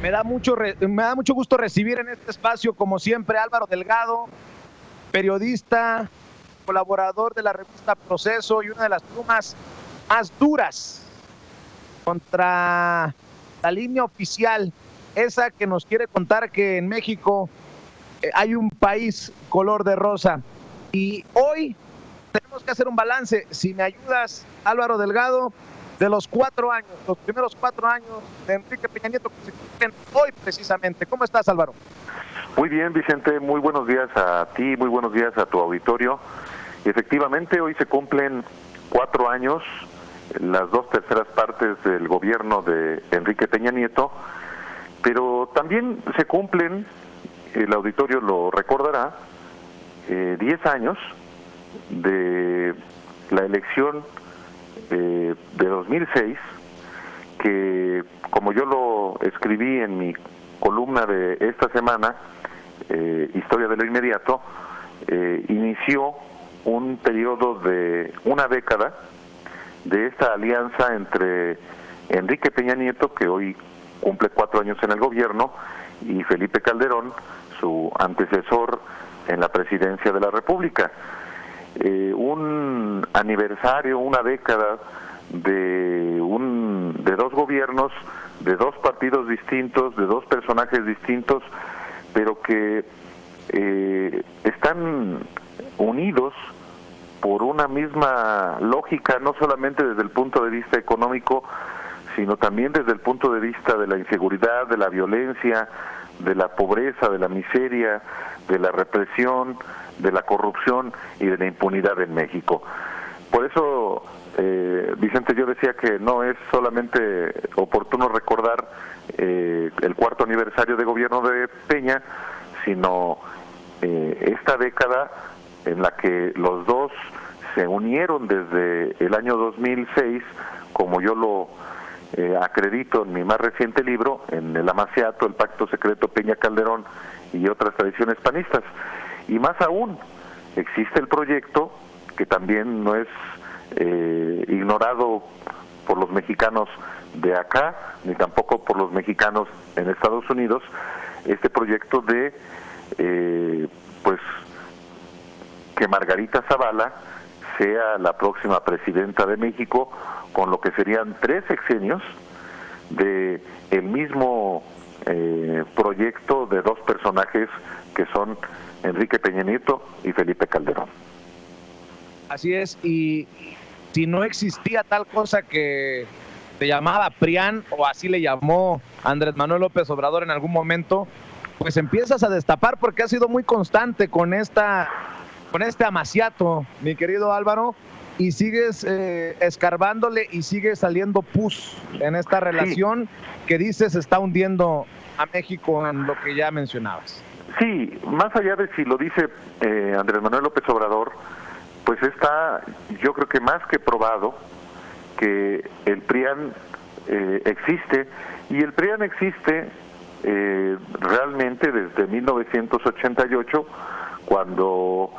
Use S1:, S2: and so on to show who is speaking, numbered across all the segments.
S1: Me da mucho gusto recibir en este espacio, como siempre, Álvaro Delgado, periodista, colaborador de la revista Proceso y una de las plumas más duras contra la línea oficial, esa que nos quiere contar que en México hay un país color de rosa. Y hoy tenemos que hacer un balance. Si me ayudas, Álvaro Delgado, de los primeros 4 años de Enrique Peña Nieto que se cumplen hoy precisamente. ¿Cómo estás, Álvaro?
S2: Muy bien, Vicente, muy buenos días a ti, muy buenos días a tu auditorio. Efectivamente, hoy se cumplen 4 años, las 2/3 partes del gobierno de Enrique Peña Nieto, pero también se cumplen, el auditorio lo recordará, 10 años de la elección de 2006, que, como yo lo escribí en mi columna de esta semana, Historia de lo Inmediato, inició un periodo de una década de esta alianza entre Enrique Peña Nieto, que hoy cumple 4 años en el gobierno, y Felipe Calderón, su antecesor en la presidencia de la República. Un aniversario, una década de dos gobiernos, de dos partidos distintos, de dos personajes distintos, pero que están unidos por una misma lógica, no solamente desde el punto de vista económico, sino también desde el punto de vista de la inseguridad, de la violencia, de la pobreza, de la miseria, de la represión, de la corrupción y de la impunidad en México. Por eso, Vicente, yo decía que no es solamente oportuno recordar el 4º aniversario de gobierno de Peña, sino esta década en la que los dos se unieron desde el año 2006, como yo lo acredito en mi más reciente libro, en el Amaciato, el Pacto Secreto Peña-Calderón y otras tradiciones panistas. Y más aún, existe el proyecto, que también no es ignorado por los mexicanos de acá, ni tampoco por los mexicanos en Estados Unidos, este proyecto de pues que Margarita Zavala sea la próxima presidenta de México, con lo que serían 3 sexenios de el mismo proyecto de 2 personajes que son Enrique Peña Nieto y Felipe Calderón.
S1: Así es, y si no existía tal cosa que se llamaba PRIAN, o así le llamó Andrés Manuel López Obrador en algún momento, pues empiezas a destapar, porque ha sido muy constante con este amaciato, mi querido Álvaro, y sigues escarbándole y sigue saliendo pus en esta relación que dices está hundiendo a México en lo que ya mencionabas.
S2: Sí, más allá de si lo dice Andrés Manuel López Obrador, pues está, yo creo que más que probado que el PRIAN existe, y el PRIAN existe realmente desde 1988, cuando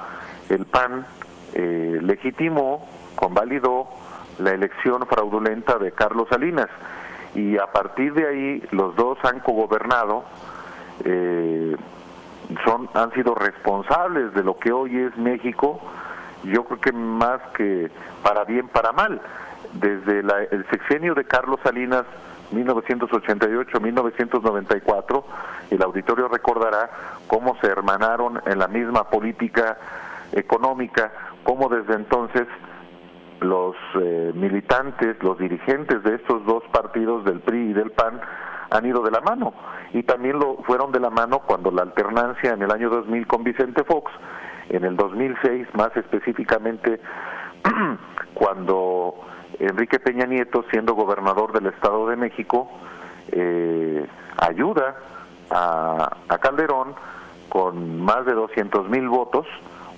S2: el PAN legitimó, convalidó la elección fraudulenta de Carlos Salinas, y a partir de ahí los dos han cogobernado, han sido responsables de lo que hoy es México, yo creo que más que para bien, para mal. Desde el sexenio de Carlos Salinas, 1988-1994, el auditorio recordará cómo se hermanaron en la misma política económica, cómo desde entonces los militantes, los dirigentes de estos dos partidos, del PRI y del PAN, han ido de la mano, y también lo fueron de la mano cuando la alternancia en el año 2000 con Vicente Fox, en el 2006 más específicamente, cuando Enrique Peña Nieto, siendo gobernador del Estado de México, ayuda a Calderón con más de 200,000 votos,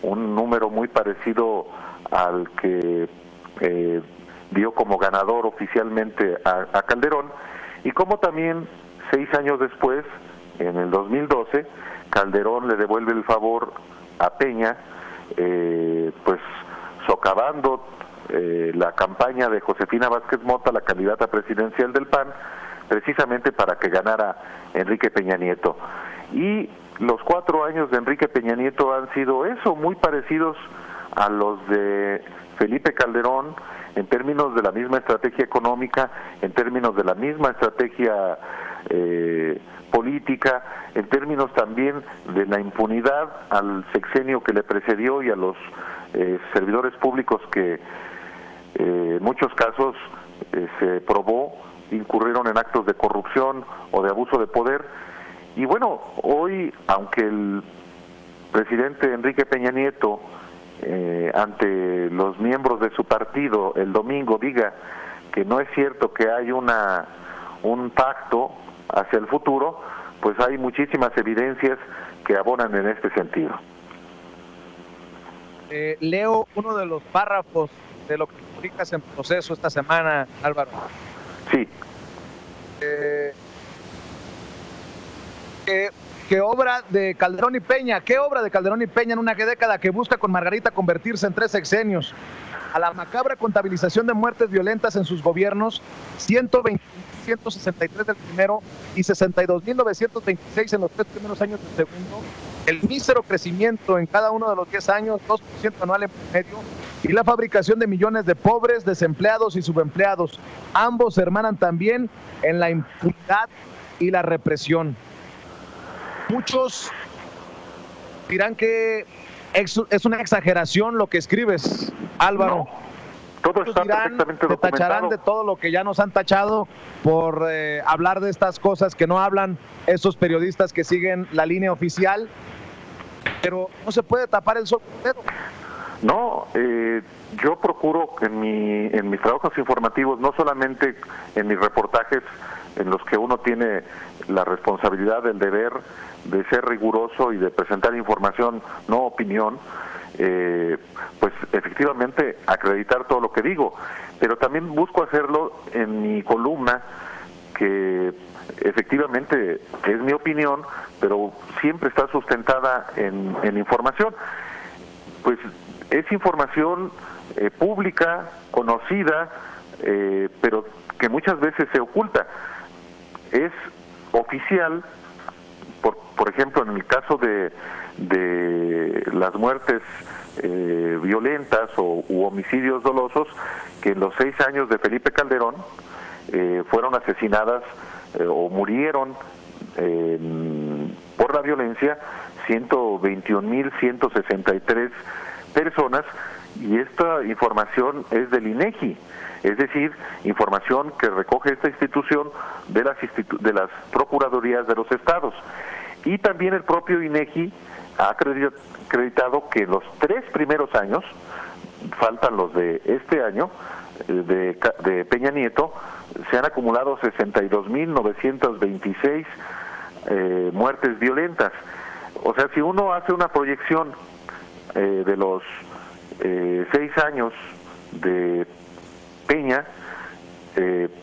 S2: un número muy parecido al que dio como ganador oficialmente a Calderón, y como también 6 años después, en el 2012, Calderón le devuelve el favor a Peña, pues socavando la campaña de Josefina Vázquez Mota, la candidata presidencial del PAN, precisamente para que ganara Enrique Peña Nieto. Y los 4 años de Enrique Peña Nieto han sido eso, muy parecidos a los de Felipe Calderón, en términos de la misma estrategia económica, en términos de la misma estrategia política, en términos también de la impunidad al sexenio que le precedió y a los servidores públicos que en muchos casos se probó incurrieron en actos de corrupción o de abuso de poder. Y bueno, hoy, aunque el presidente Enrique Peña Nieto ante los miembros de su partido el domingo diga que no es cierto que hay un pacto hacia el futuro, pues hay muchísimas evidencias que abonan en este sentido.
S1: Leo uno de los párrafos de lo que publicas en Proceso esta semana, Álvaro.
S2: Sí.
S1: ¿Qué obra de Calderón y Peña? ¿Qué obra de Calderón y Peña en una década que busca con Margarita convertirse en 3 sexenios? A la macabra contabilización de muertes violentas en sus gobiernos, 120.163 del primero y 62.926 en los 3 primeros años del segundo, el mísero crecimiento en cada uno de los 10 años, 2% anual en promedio, y la fabricación de millones de pobres, desempleados y subempleados. Ambos se hermanan también en la impunidad y la represión. Muchos dirán que es una exageración lo que escribes, Álvaro.
S2: No, todo está perfectamente documentado.
S1: Te tacharán de todo lo que ya nos han tachado por hablar de estas cosas que no hablan esos periodistas que siguen la línea oficial, pero no se puede tapar el sol con el dedo.
S2: No, yo procuro en mis trabajos informativos, no solamente en mis reportajes en los que uno tiene la responsabilidad, el deber de ser riguroso y de presentar información, no opinión, pues efectivamente acreditar todo lo que digo, pero también busco hacerlo en mi columna, que efectivamente es mi opinión, pero siempre está sustentada en información. Pues es información pública, conocida, pero que muchas veces se oculta. Es oficial, por ejemplo, en el caso de las muertes violentas u homicidios dolosos, que en los 6 años de Felipe Calderón fueron asesinadas o murieron por la violencia 121.163 personas, y esta información es del INEGI, es decir, información que recoge esta institución de las procuradurías de los estados. Y también el propio INEGI ha acreditado que en los 3 primeros años, faltan los de este año, de Peña Nieto, se han acumulado 62.926 muertes violentas. O sea, si uno hace una proyección de los 6 años de Peña,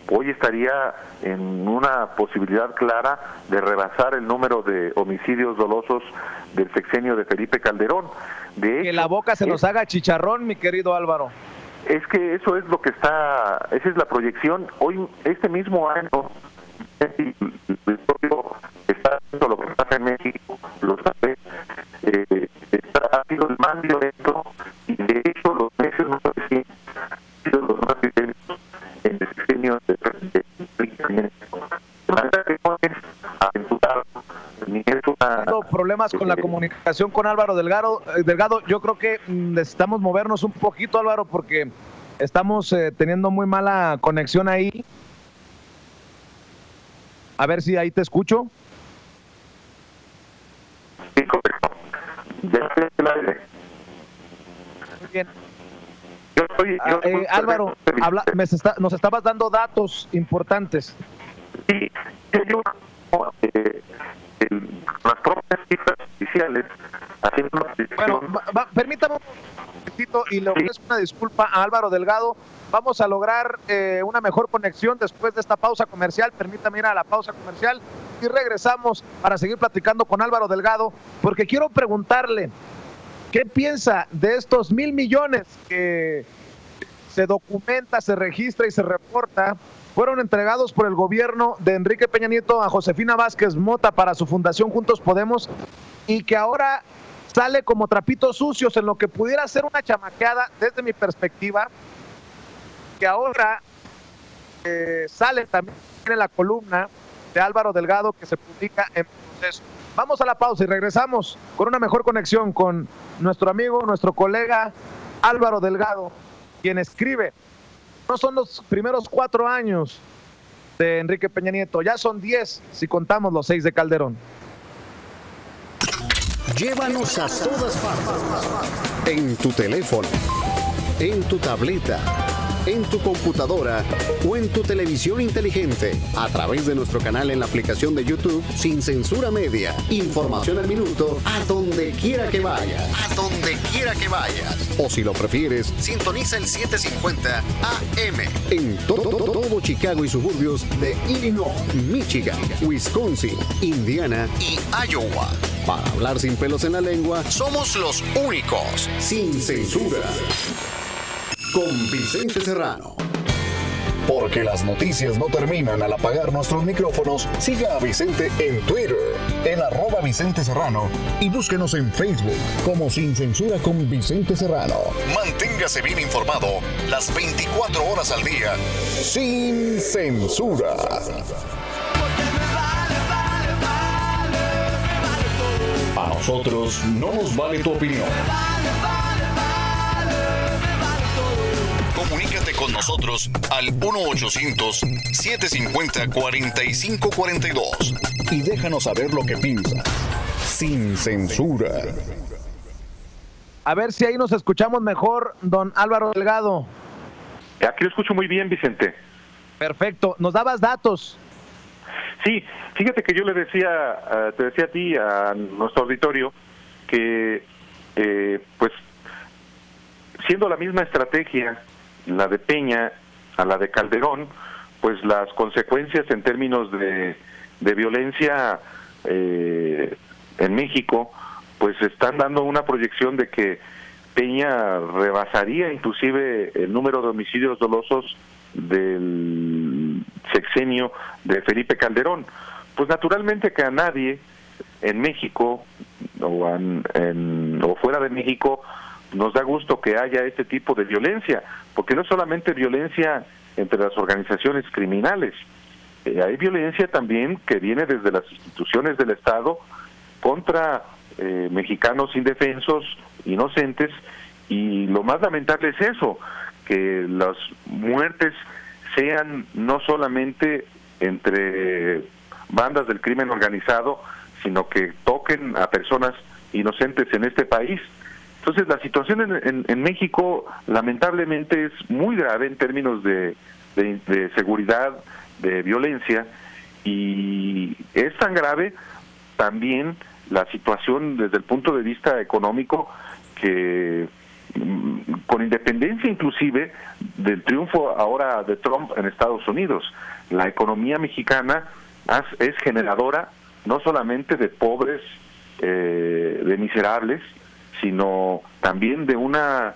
S2: hoy estaría en una posibilidad clara de rebasar el número de homicidios dolosos del sexenio de Felipe Calderón. De hecho,
S1: que la boca se nos haga chicharrón, mi querido Álvaro.
S2: Es que eso es lo que esa es la proyección. Hoy, este mismo año, el propio está haciendo lo que pasa en México, lo sabe, ha sido el más violento, y de hecho los meses más recientes han sido los más violentos en el sexenio de
S1: problemas con la comunicación con Álvaro Delgado. Yo creo que necesitamos movernos un poquito, Álvaro, porque estamos teniendo muy mala conexión ahí. A ver si ahí te escucho.
S2: Sí, correcto. Ya estoy en el aire.
S1: Muy bien.
S2: Yo
S1: Álvaro, nos estabas dando datos importantes.
S2: Sí, las propias cifras oficiales haciendo una
S1: bueno, permítame un momentito y le ofrezco una disculpa a Álvaro Delgado. Vamos a lograr una mejor conexión después de esta pausa comercial. Permítame ir a la pausa comercial y regresamos para seguir platicando con Álvaro Delgado, porque quiero preguntarle ¿qué piensa de estos 1,000 millones que se documenta, se registra y se reporta fueron entregados por el gobierno de Enrique Peña Nieto a Josefina Vázquez Mota para su fundación Juntos Podemos, y que ahora sale como trapitos sucios en lo que pudiera ser una chamaqueada desde mi perspectiva, que ahora sale también en la columna de Álvaro Delgado que se publica en Proceso. Vamos a la pausa y regresamos con una mejor conexión con nuestro amigo, nuestro colega Álvaro Delgado, quien escribe: no son los primeros 4 años de Enrique Peña Nieto, ya son 10 si contamos los 6 de Calderón.
S3: Llévanos a todas partes. En tu teléfono, en tu tableta, en tu computadora o en tu televisión inteligente, a través de nuestro canal en la aplicación de YouTube Sin Censura Media. Información al minuto, a donde quiera que vayas. A donde quiera que vayas. O si lo prefieres, sintoniza el 750 AM en todo Chicago y suburbios de Illinois, Michigan, Wisconsin, Indiana y Iowa. Para hablar sin pelos en la lengua, somos los únicos. Sin Censura. Con Vicente Serrano. Porque las noticias no terminan al apagar nuestros micrófonos, siga a Vicente en Twitter, en @Vicente Serrano, y búsquenos en Facebook como Sin Censura con Vicente Serrano. Manténgase bien informado las 24 horas al día, sin censura. A nosotros no nos vale tu opinión. Comunícate con nosotros al 1-800-750-4542 y déjanos saber lo que piensas. Sin censura.
S1: A ver si ahí nos escuchamos mejor, don Álvaro Delgado.
S2: Aquí lo escucho muy bien, Vicente.
S1: Perfecto, nos dabas datos.
S2: Sí, fíjate que yo te decía a ti, a nuestro auditorio, que pues siendo la misma estrategia la de Peña a la de Calderón, pues las consecuencias en términos de violencia en México, pues están dando una proyección de que Peña rebasaría inclusive el número de homicidios dolosos del sexenio de Felipe Calderón. Pues naturalmente que a nadie en México o fuera de México nos da gusto que haya este tipo de violencia, porque no es solamente violencia entre las organizaciones criminales, hay violencia también que viene desde las instituciones del Estado contra mexicanos indefensos, inocentes, y lo más lamentable es eso, que las muertes sean no solamente entre bandas del crimen organizado, sino que toquen a personas inocentes en este país. Entonces la situación en México lamentablemente es muy grave en términos de seguridad, de violencia, y es tan grave también la situación desde el punto de vista económico que, con independencia inclusive del triunfo ahora de Trump en Estados Unidos, la economía mexicana es generadora no solamente de pobres, de miserables, sino también de una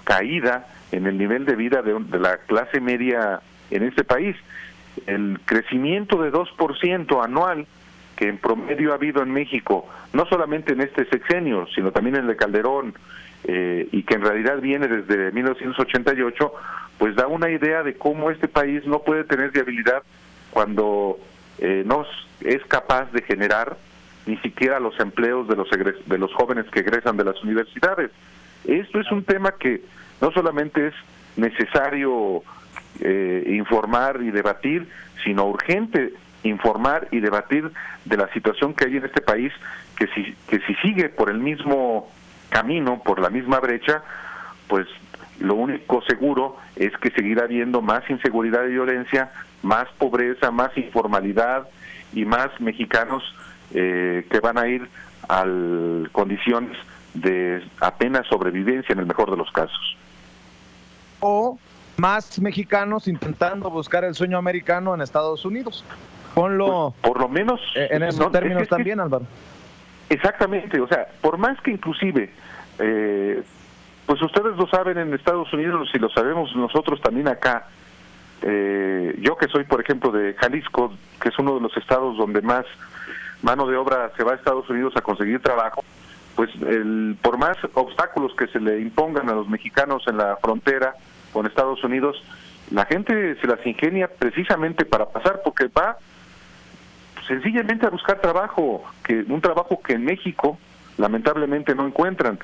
S2: caída en el nivel de vida de la clase media en este país. El crecimiento de 2% anual que en promedio ha habido en México, no solamente en este sexenio, sino también en el de Calderón, y que en realidad viene desde 1988, pues da una idea de cómo este país no puede tener viabilidad cuando no es capaz de generar ni siquiera los empleos de los jóvenes que egresan de las universidades. Esto es un tema que no solamente es necesario informar y debatir, sino urgente informar y debatir de la situación que hay en este país, que si sigue por el mismo camino, por la misma brecha, pues lo único seguro es que seguirá habiendo más inseguridad y violencia, más pobreza, más informalidad y más mexicanos que van a ir a condiciones de apenas sobrevivencia en el mejor de los casos.
S1: O más mexicanos intentando buscar el sueño americano en Estados Unidos. Ponlo
S2: pues, por lo menos
S1: en esos términos también, Álvaro.
S2: Exactamente, o sea, por más que inclusive, pues ustedes lo saben en Estados Unidos y lo sabemos nosotros también acá, yo que soy, por ejemplo, de Jalisco, que es uno de los estados donde más mano de obra se va a Estados Unidos a conseguir trabajo, pues por más obstáculos que se le impongan a los mexicanos en la frontera con Estados Unidos, la gente se las ingenia precisamente para pasar, porque va sencillamente a buscar trabajo, un trabajo que en México lamentablemente no encuentran.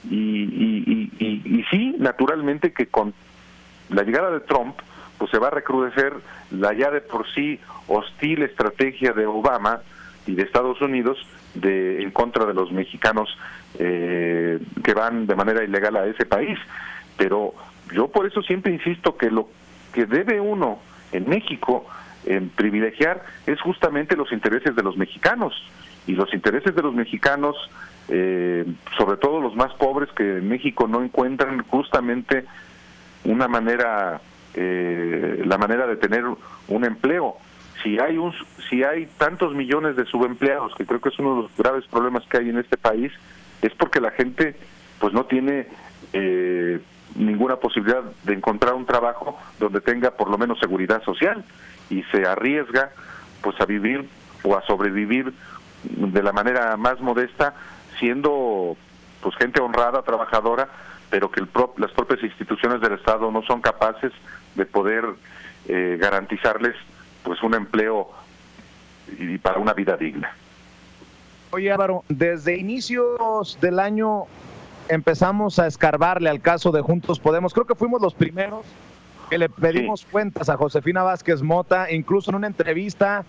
S2: Y sí, naturalmente que con la llegada de Trump, pues se va a recrudecer la ya de por sí hostil estrategia de Obama y de Estados Unidos en contra de los mexicanos que van de manera ilegal a ese país. Pero yo por eso siempre insisto que lo que debe uno en México privilegiar es justamente los intereses de los mexicanos, y los intereses de los mexicanos, sobre todo los más pobres, que en México no encuentran justamente una manera, la manera de tener un empleo. Si hay tantos millones de subempleados, que creo que es uno de los graves problemas que hay en este país, es porque la gente pues no tiene ninguna posibilidad de encontrar un trabajo donde tenga por lo menos seguridad social, y se arriesga pues a vivir o a sobrevivir de la manera más modesta, siendo pues gente honrada, trabajadora, pero que las propias instituciones del Estado no son capaces de poder garantizarles pues un empleo y para una vida digna.
S1: Oye, Álvaro, desde inicios del año empezamos a escarbarle al caso de Juntos Podemos. Creo que fuimos los primeros que le pedimos cuentas a Josefina Vázquez Mota. Incluso en una entrevista,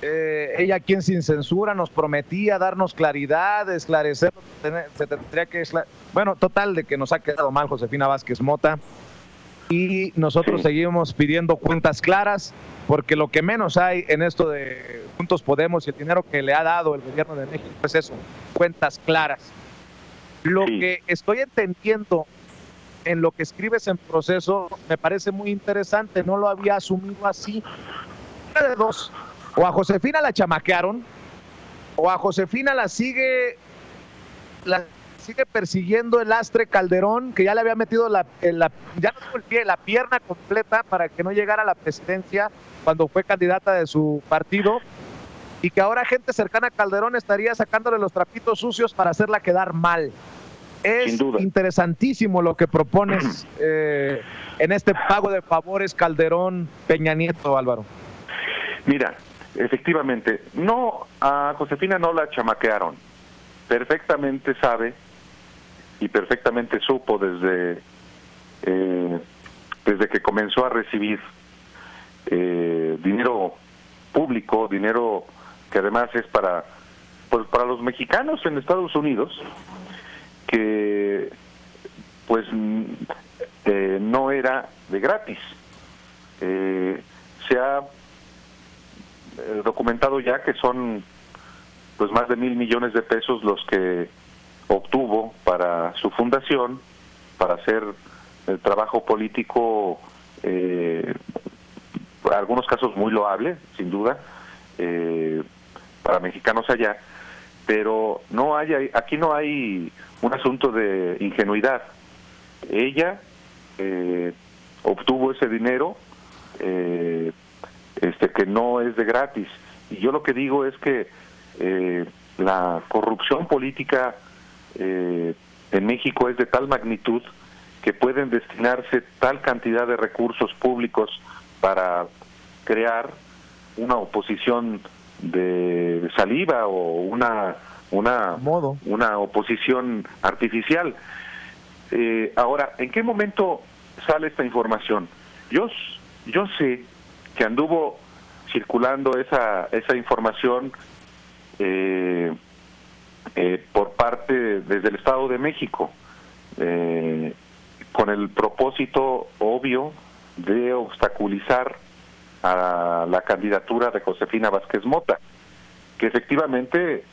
S1: ella, aquí en Sin Censura, nos prometía darnos claridad, esclarecer, se tendría que bueno, total, de que nos ha quedado mal Josefina Vázquez Mota, y nosotros seguimos pidiendo cuentas claras, porque lo que menos hay en esto de Juntos Podemos y el dinero que le ha dado el gobierno de México es eso, cuentas claras. Lo que estoy entendiendo en lo que escribes en Proceso me parece muy interesante, no lo había asumido así. Una de dos: o a Josefina la chamaquearon, o a Josefina la sigue persiguiendo el Astre Calderón, que ya le había metido ya no digo el pie, la pierna completa para que no llegara a la presidencia cuando fue candidata de su partido, y que ahora gente cercana a Calderón estaría sacándole los trapitos sucios para hacerla quedar mal. Es interesantísimo lo que propones en este pago de favores Calderón-Peña Nieto, Álvaro.
S2: Mira, efectivamente, a Josefina no la chamaquearon. Perfectamente sabe y perfectamente supo desde que comenzó a recibir dinero público, dinero que además es para los mexicanos en Estados Unidos, que pues no era de gratis. Se ha documentado ya que son pues más de 1,000 millones de pesos los que obtuvo para su fundación, para hacer el trabajo político, algunos casos muy loable, sin duda, para mexicanos allá, pero aquí no hay un asunto de ingenuidad. Ella obtuvo ese dinero que no es de gratis, y yo lo que digo es que la corrupción política en México es de tal magnitud que pueden destinarse tal cantidad de recursos públicos para crear una oposición de saliva o una oposición artificial. Ahora, ¿en qué momento sale esta información? Yo sé que anduvo circulando esa información por parte desde el Estado de México, con el propósito obvio de obstaculizar a la candidatura de Josefina Vázquez Mota, que efectivamente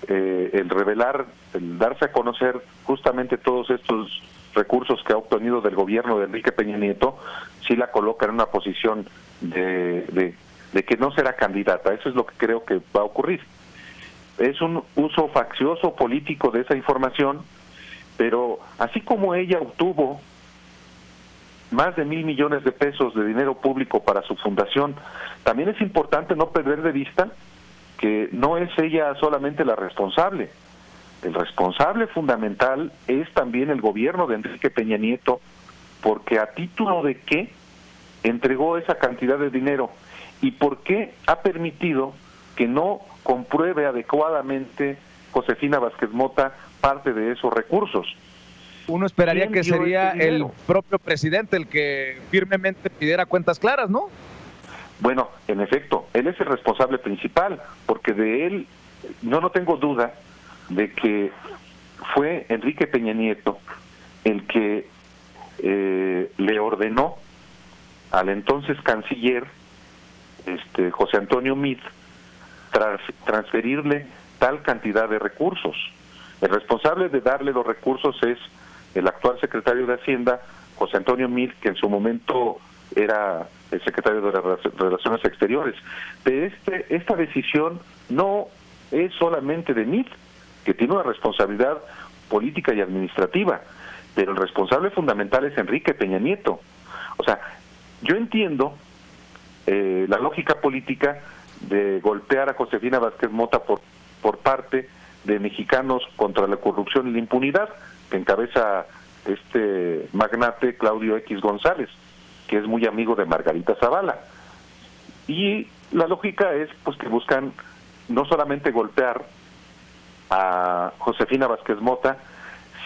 S2: el darse a conocer justamente todos estos recursos que ha obtenido del gobierno de Enrique Peña Nieto, sí la coloca en una posición de que no será candidata. Eso es lo que creo que va a ocurrir. Es un uso faccioso político de esa información, pero así como ella obtuvo más de 1,000 millones de pesos de dinero público para su fundación. También es importante no perder de vista que no es ella solamente la responsable. El responsable fundamental es también el gobierno de Enrique Peña Nieto, porque a título de qué entregó esa cantidad de dinero y por qué ha permitido que no compruebe adecuadamente Josefina Vázquez Mota parte de esos recursos.
S1: Uno esperaría que sería el propio presidente el que firmemente pidiera cuentas claras, ¿no?
S2: Bueno, en efecto, él es el responsable principal, porque de él, yo no tengo duda de que fue Enrique Peña Nieto el que le ordenó al entonces canciller José Antonio Meade transferirle tal cantidad de recursos. El responsable de darle los recursos es el actual secretario de Hacienda, José Antonio Meade, que en su momento era el secretario de las Relaciones Exteriores. Pero esta decisión no es solamente de Meade, que tiene una responsabilidad política y administrativa, pero el responsable fundamental es Enrique Peña Nieto. O sea, yo entiendo la lógica política de golpear a Josefina Vázquez Mota por parte de Mexicanos contra la Corrupción y la Impunidad, que encabeza este magnate Claudio X González, que es muy amigo de Margarita Zavala. Y la lógica es pues que buscan no solamente golpear a Josefina Vázquez Mota,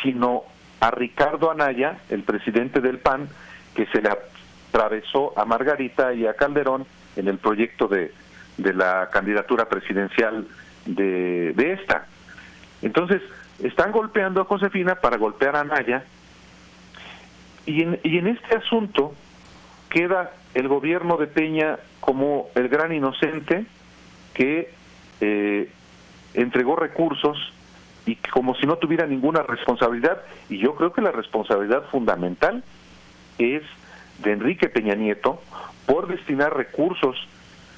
S2: sino a Ricardo Anaya, el presidente del PAN, que se le atravesó a Margarita y a Calderón en el proyecto de la candidatura presidencial de esta. Entonces, están golpeando a Josefina para golpear a Anaya, y en este asunto queda el gobierno de Peña como el gran inocente que entregó recursos y como si no tuviera ninguna responsabilidad, y yo creo que la responsabilidad fundamental es de Enrique Peña Nieto por destinar recursos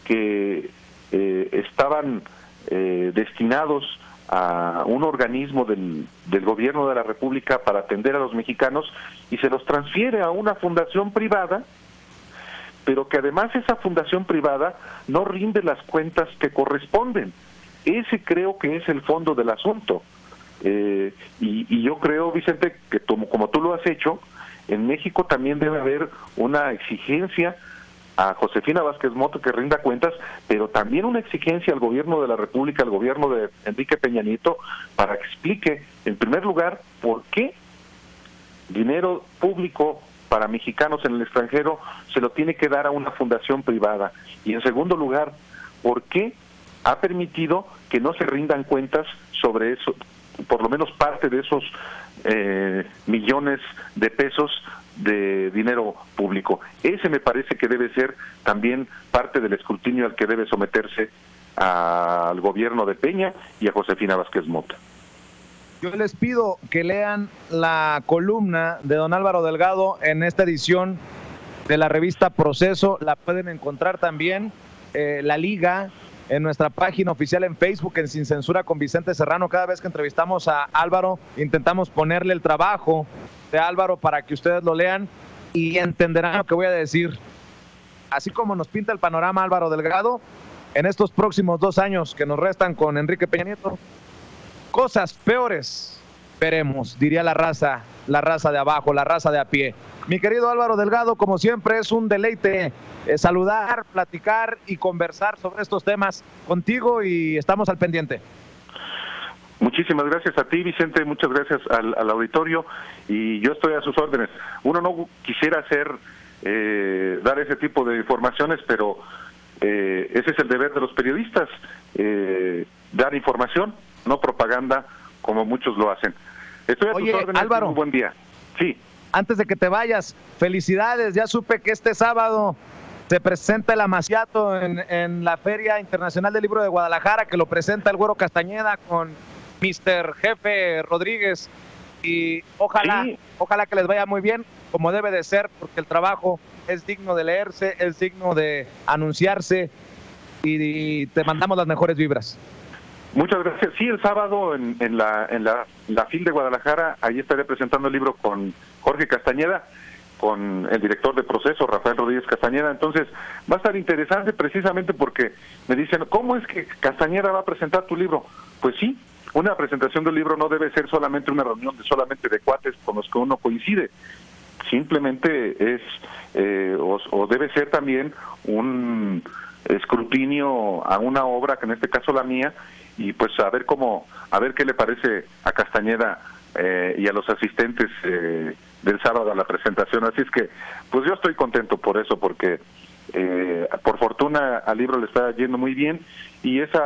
S2: que estaban destinados a un organismo del gobierno de la República para atender a los mexicanos, y se los transfiere a una fundación privada, pero que además esa fundación privada no rinde las cuentas que corresponden. Ese creo que es el fondo del asunto. Y yo creo, Vicente, que como tú lo has hecho, en México también debe haber una exigencia a Josefina Vázquez Mota que rinda cuentas, pero también una exigencia al gobierno de la República, al gobierno de Enrique Peña Nieto, para que explique, en primer lugar, por qué dinero público para mexicanos en el extranjero se lo tiene que dar a una fundación privada, y en segundo lugar, por qué ha permitido que no se rindan cuentas sobre eso, por lo menos parte de esos millones de pesos de dinero público. Ese me parece que debe ser también parte del escrutinio al que debe someterse al gobierno de Peña y a Josefina Vázquez Mota.
S1: Yo les pido que lean la columna de don Álvaro Delgado en esta edición de la revista Proceso. La pueden encontrar también, la liga, en nuestra página oficial en Facebook, en Sin Censura con Vicente Serrano. Cada vez que entrevistamos a Álvaro, intentamos ponerle el trabajo de Álvaro para que ustedes lo lean y entenderán lo que voy a decir. Así como nos pinta el panorama Álvaro Delgado, en estos próximos 2 años que nos restan con Enrique Peña Nieto, cosas peores veremos, diría la raza de abajo, la raza de a pie. Mi querido Álvaro Delgado, como siempre, es un deleite saludar, platicar y conversar sobre estos temas contigo, y estamos al pendiente.
S2: Muchísimas gracias a ti, Vicente, muchas gracias al auditorio, y yo estoy a sus órdenes. Uno no quisiera dar ese tipo de informaciones, pero ese es el deber de los periodistas, dar información, no propaganda como muchos lo hacen. Estoy a tus órdenes.
S1: Álvaro,
S2: un buen día. Sí.
S1: Antes de que te vayas, felicidades, ya supe que este sábado se presenta el Amaciato en la Feria Internacional del Libro de Guadalajara, que lo presenta el Güero Castañeda con Mr. Jefe Rodríguez, y ojalá que les vaya muy bien, como debe de ser, porque el trabajo es digno de leerse, es digno de anunciarse, y te mandamos las mejores vibras.
S2: Muchas gracias. Sí, el sábado en la FIL de Guadalajara, ahí estaré presentando el libro con Jorge Castañeda, con el director de proceso, Rafael Rodríguez Castañeda. Entonces va a estar interesante precisamente porque me dicen, ¿cómo es que Castañeda va a presentar tu libro? Pues sí, una presentación del libro no debe ser solamente una reunión solamente de cuates con los que uno coincide. Simplemente es, o debe ser también un escrutinio a una obra, que en este caso la mía, y pues a ver qué le parece a Castañeda y a los asistentes del sábado a la presentación. Así es que pues yo estoy contento por eso, porque por fortuna al libro le está yendo muy bien, y ese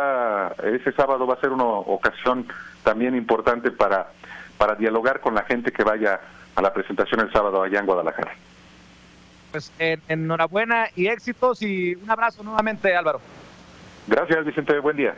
S2: sábado va a ser una ocasión también importante para dialogar con la gente que vaya a la presentación el sábado allá en Guadalajara.
S1: Pues enhorabuena y éxitos, y un abrazo nuevamente, Álvaro.
S2: Gracias, Vicente, buen día.